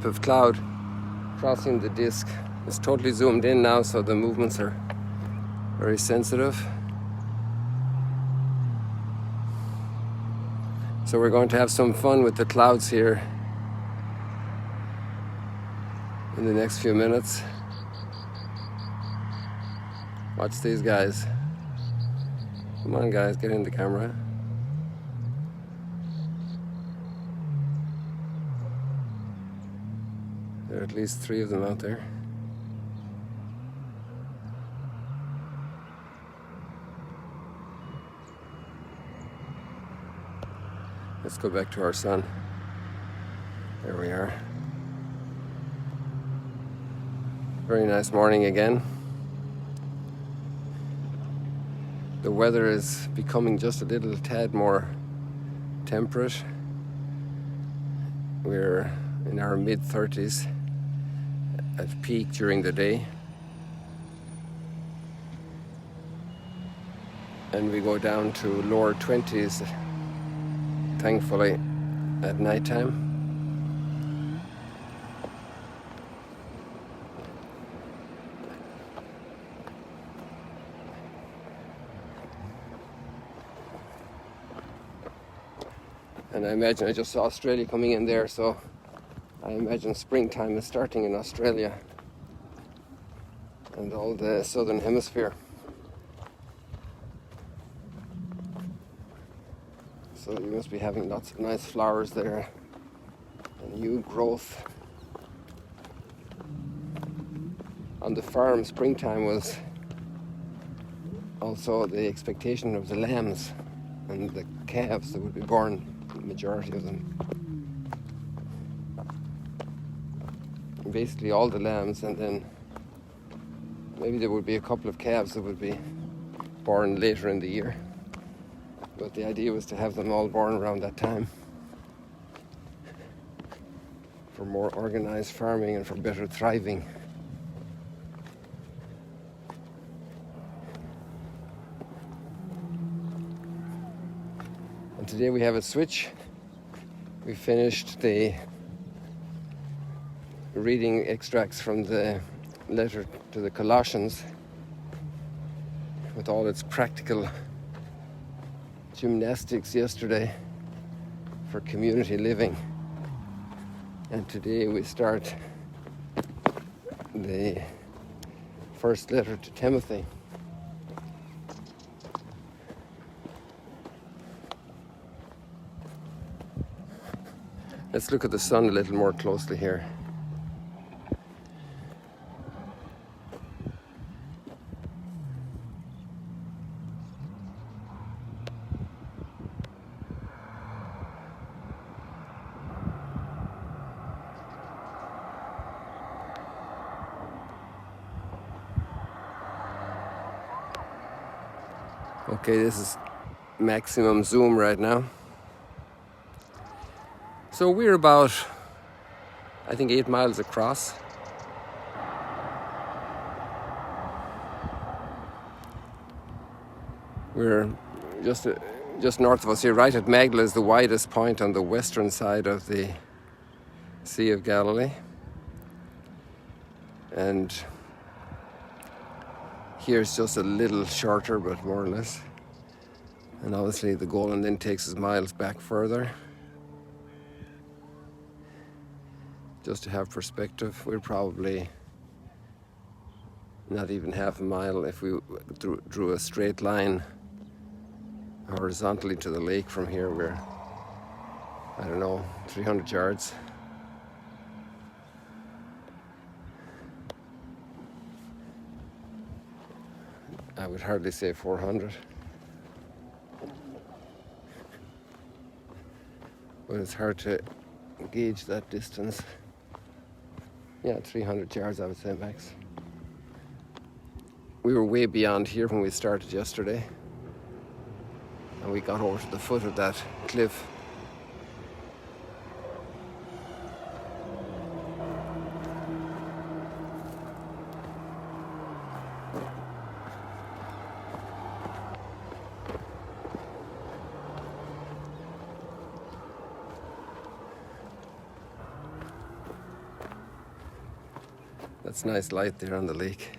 of cloud crossing the disk. It's totally zoomed in now, so the movements are very sensitive. So we're going to have some fun with the clouds here in the next few minutes. Watch these guys. Come on guys, get in the camera. There are at least 3 of them out there. Let's go back to our sun. There we are. Very nice morning again. The weather is becoming just a little tad more temperate. We're in our mid-30s at peak during the day. And we go down to lower 20s, thankfully, at nighttime. And I imagine, I just saw Australia coming in there, so I imagine springtime is starting in Australia and all the southern hemisphere. So you must be having lots of nice flowers there and new growth. On the farm, springtime was also the expectation of the lambs and the calves that would be born, the majority of them. Basically all the lambs, and then maybe there would be a couple of calves that would be born later in the year. But the idea was to have them all born around that time for more organized farming and for better thriving. And today we have a switch. We finished the reading extracts from the letter to the Colossians with all its practical gymnastics yesterday for community living. And today we start the first letter to Timothy. Let's look at the sun a little more closely here. Okay, this is maximum zoom right now. So we're about, I think, 8 miles across. We're just north of us here, right at Magdala, is the widest point on the western side of the Sea of Galilee. And here's just a little shorter, but more or less. And obviously the Golan then takes us miles back further. Just to have perspective, we're probably not even half a mile if we drew a straight line horizontally to the lake from here. We're, I don't know, 300 yards. I would hardly say 400. But it's hard to gauge that distance. Yeah, 300 yards, I would say, max. We were way beyond here when we started yesterday. And we got over to the foot of that cliff. That's nice light there on the lake.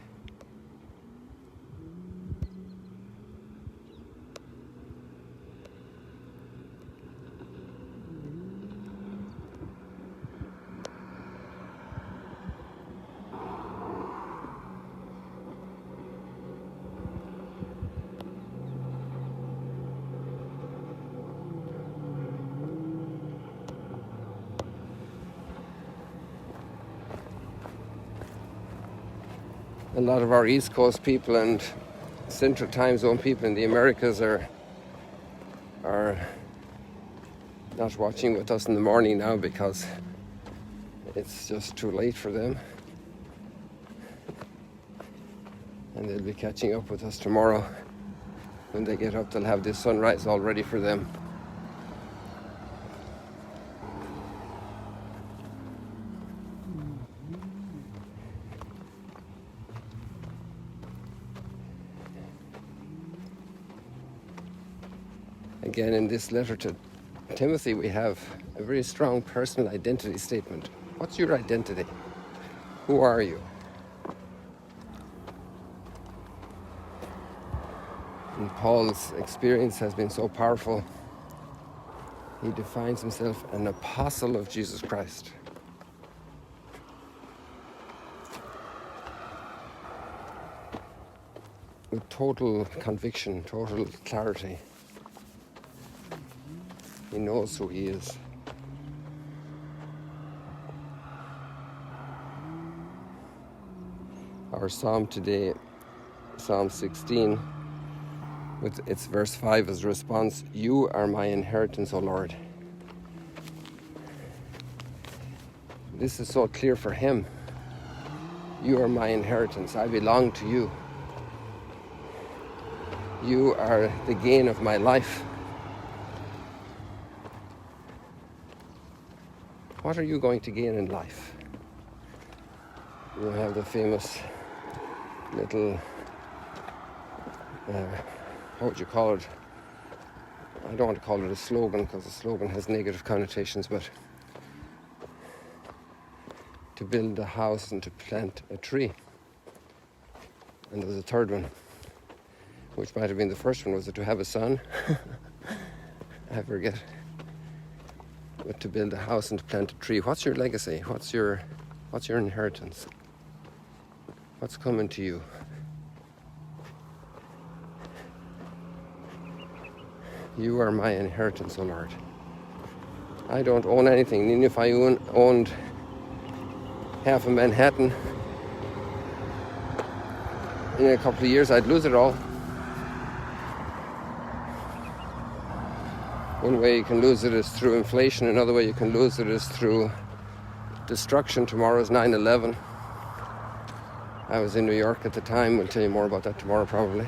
A lot of our East Coast people and Central Time Zone people in the Americas are not watching with us in the morning now because it's just too late for them. And they'll be catching up with us tomorrow. When they get up, they'll have this sunrise all ready for them. Again, in this letter to Timothy, we have a very strong personal identity statement. What's your identity? Who are you? And Paul's experience has been so powerful. He defines himself an apostle of Jesus Christ. With total conviction, total clarity. He knows who he is. Our psalm today, Psalm 16, with its verse 5 as a response, "You are my inheritance, O Lord." This is so clear for him. You are my inheritance. I belong to you. You are the gain of my life. What are you going to gain in life? You have the famous little, what would you call it? I don't want to call it a slogan because a slogan has negative connotations, but to build a house and to plant a tree. And there was a third one, which might have been the first one. Was it to have a son? I forget. But to build a house and to plant a tree. What's your legacy? What's your inheritance? What's coming to you? You are my inheritance, O Lord. I don't own anything. Even if I owned half of Manhattan, in a couple of years I'd lose it all. One way you can lose it is through inflation. Another way you can lose it is through destruction. Tomorrow's 9/11. I was in New York at the time. We'll tell you more about that tomorrow probably.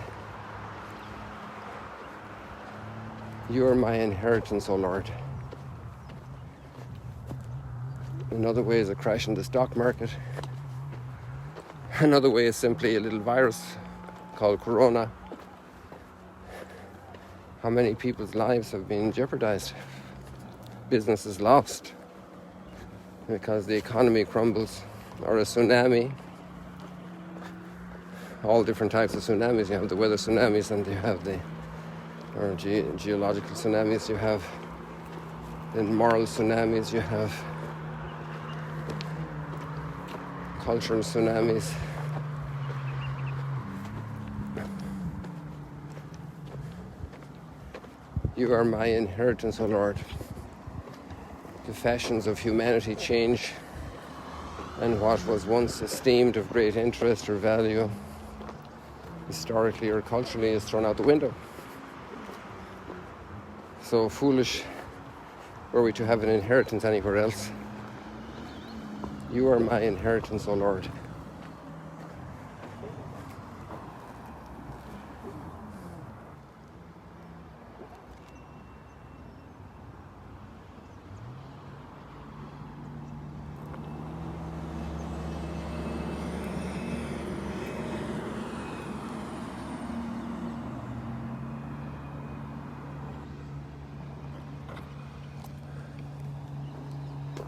You are my inheritance, O Lord. Another way is a crash in the stock market. Another way is simply a little virus called Corona. How many people's lives have been jeopardized? Businesses lost because the economy crumbles, or a tsunami. All different types of tsunamis. You have the weather tsunamis and you have the geological tsunamis. You have the moral tsunamis. You have cultural tsunamis. You are my inheritance, O Lord. The fashions of humanity change, and what was once esteemed of great interest or value, historically or culturally, is thrown out the window. So foolish were we to have an inheritance anywhere else. You are my inheritance, O Lord.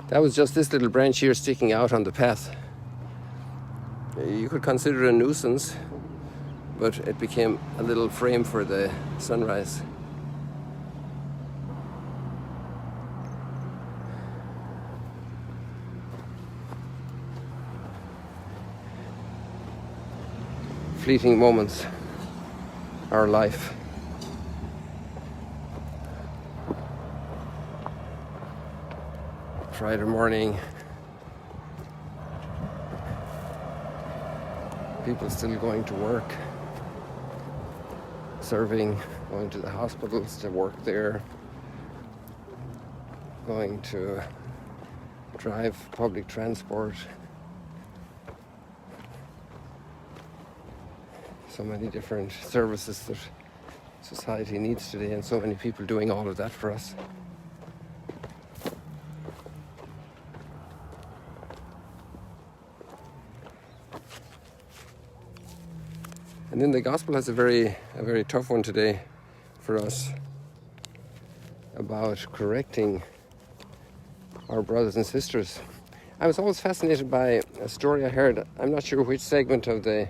That was just this little branch here sticking out on the path. you could consider it a nuisance, but it became a little frame for the sunrise. Fleeting moments, our life. Friday morning, people still going to work, serving, going to the hospitals to work there, going to drive public transport. So many different services that society needs today, and so many people doing all of that for us. And then the gospel has a very tough one today for us about correcting our brothers and sisters. I was always fascinated by a story I heard. I'm not sure which segment of the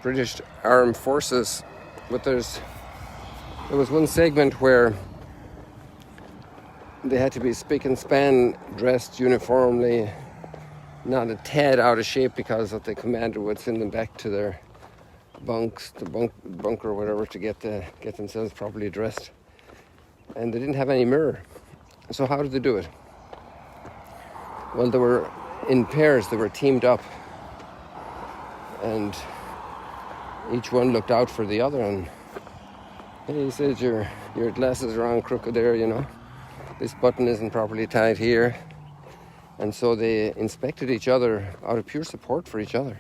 British Armed Forces, but there was one segment where they had to be spick and span, dressed uniformly, not a tad out of shape, because the commander would send them back to their bunks, the bunker or whatever, to get themselves properly dressed. And they didn't have any mirror. So how did they do it? Well, they were in pairs, they were teamed up, and each one looked out for the other, and hey, he says, your glasses are on crooked there, you know. This button isn't properly tied here. And so they inspected each other out of pure support for each other.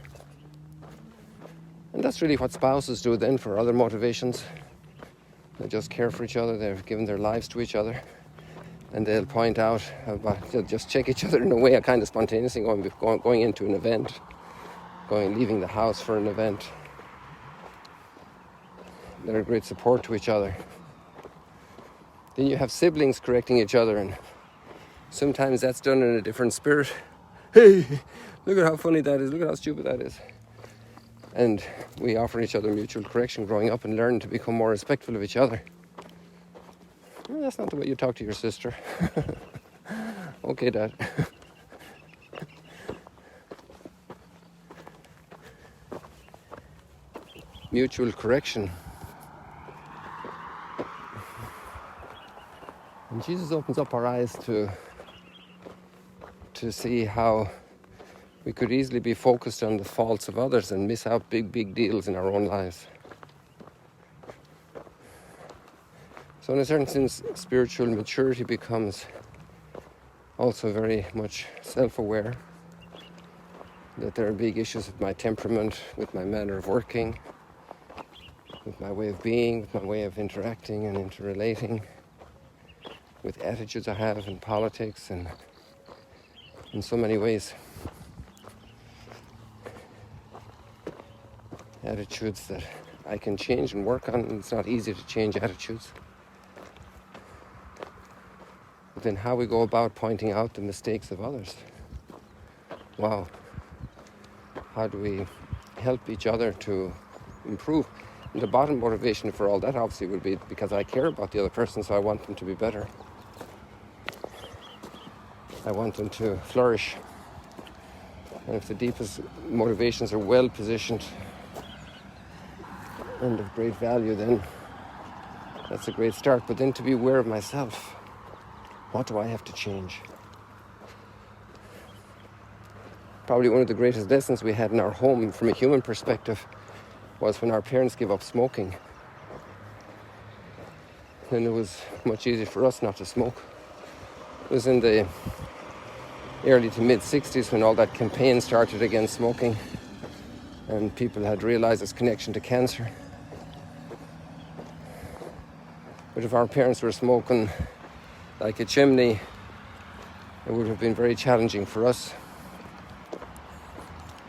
And that's really what spouses do then for other motivations. They just care for each other, they've given their lives to each other. And they'll point out they'll just check each other in a way, a kind of spontaneously going into an event, leaving the house for an event. They're a great support to each other. Then you have siblings correcting each other, and sometimes that's done in a different spirit. Hey, look at how funny that is, look at how stupid that is. And we offer each other mutual correction growing up and learn to become more respectful of each other. Well, that's not the way you talk to your sister. Okay, Dad. Mutual correction. And Jesus opens up our eyes to see how we could easily be focused on the faults of others and miss out big deals in our own lives. So in a certain sense, spiritual maturity becomes also very much self-aware, that there are big issues with my temperament, with my manner of working, with my way of being, with my way of interacting and interrelating, with attitudes I have in politics and in so many ways. Attitudes that I can change and work on, and it's not easy to change attitudes. But then how we go about pointing out the mistakes of others. Wow. How do we help each other to improve? And the bottom motivation for all that obviously would be because I care about the other person, so I want them to be better. I want them to flourish. And if the deepest motivations are well positioned and of great value, then that's a great start. But then to be aware of myself. What do I have to change? Probably one of the greatest lessons we had in our home from a human perspective was when our parents gave up smoking. Then it was much easier for us not to smoke. It was in the early to mid 60s when all that campaign started against smoking, and people had realized its connection to cancer. But if our parents were smoking like a chimney, it would have been very challenging for us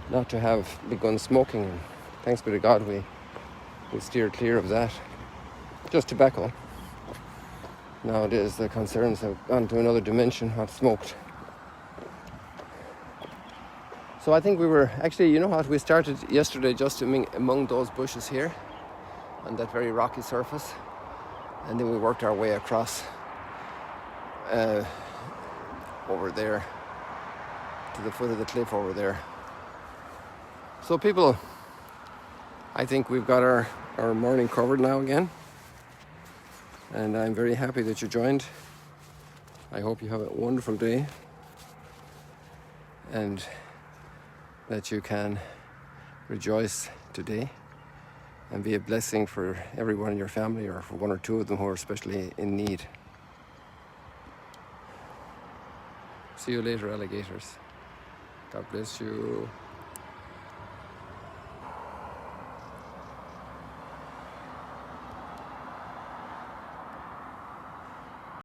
not to have begun smoking. And thanks be to God, we steered clear of that. Just tobacco. Nowadays the concerns have gone to another dimension, not smoked. So I think we were actually, you know what, we started yesterday just among those bushes here on that very rocky surface, and then we worked our way across over there to the foot of the cliff over there. So people, I think we've got our morning covered now again, and I'm very happy that you joined. I hope you have a wonderful day and that you can rejoice today and be a blessing for everyone in your family, or for one or two of them who are especially in need. See you later, alligators. God bless you.